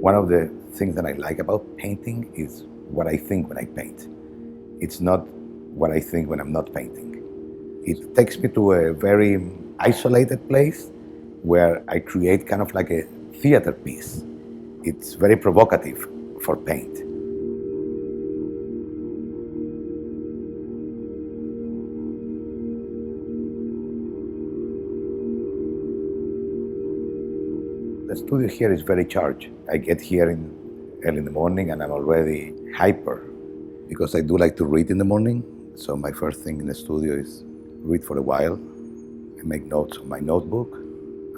One of the things that I like about painting is what I think when I paint. It's not what I think when I'm not painting. It takes me to a very isolated place where I create kind of like a theater piece. It's very provocative for paint. The studio here is very charged. I get here early in the morning and I'm already hyper because I do like to read in the morning. So my first thing in the studio is read for a while. I make notes on my notebook.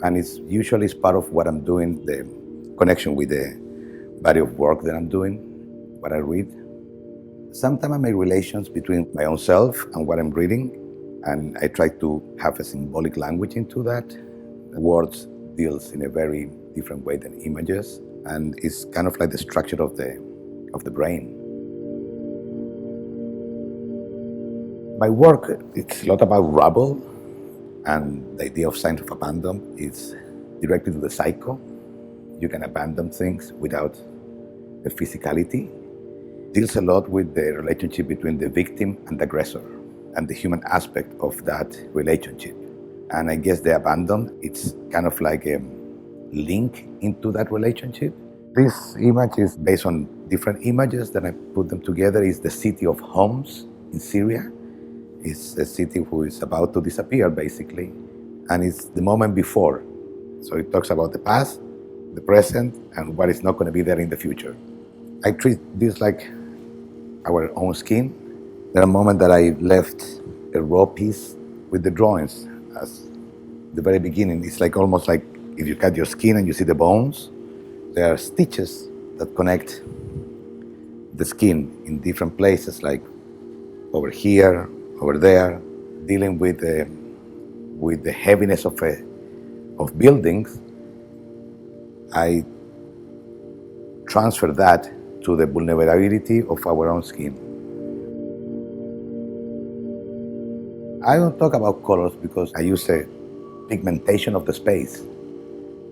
And it's usually part of what I'm doing, the connection with the body of work that I'm doing, what I read. Sometimes I make relations between my own self and what I'm reading, and I try to have a symbolic language into that. Words deals in a very different way than images, and it's kind of like the structure of the brain. My work, it's a lot about rubble, and the idea of signs of abandonment is directly to the psycho. You can abandon things without the physicality. Deals a lot with the relationship between the victim and the aggressor and the human aspect of that relationship. And I guess the abandon, it's kind of like a link into that relationship. This image is based on different images that I put them together. It's the city of Homs in Syria. It's a city who is about to disappear, basically. And it's the moment before. So it talks about the past, the present, and what is not going to be there in the future. I treat this like our own skin. There are moments that I left a raw piece with the drawings. As the very beginning, it's like almost like if you cut your skin and you see the bones, there are stitches that connect the skin in different places, like over here, over there, dealing with the heaviness of buildings. I transfer that to the vulnerability of our own skin. I don't talk about colors because I use a pigmentation of the space.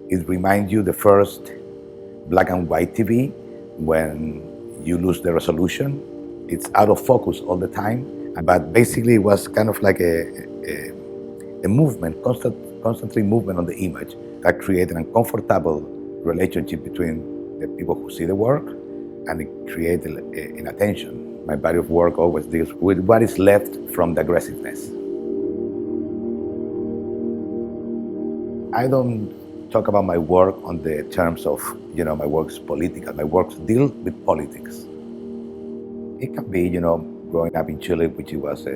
It reminds you the first black and white TV when you lose the resolution. It's out of focus all the time, but basically it was kind of like a movement, constantly movement on the image that created an uncomfortable relationship between the people who see the work, and it created an attention. My body of work always deals with what is left from the aggressiveness. I don't talk about my work on the terms of, my work's political. My works deal with politics. It can be, growing up in Chile, which it was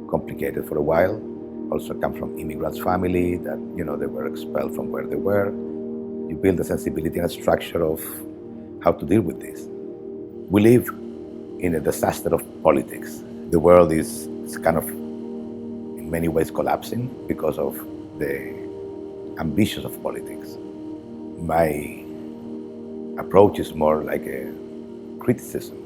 complicated for a while. Also come from immigrants' family that, they were expelled from where they were. You build a sensibility and a structure of how to deal with this. We live in a disaster of politics. The world is kind of, in many ways, collapsing because of the ambitions of politics. My approach is more like a criticism.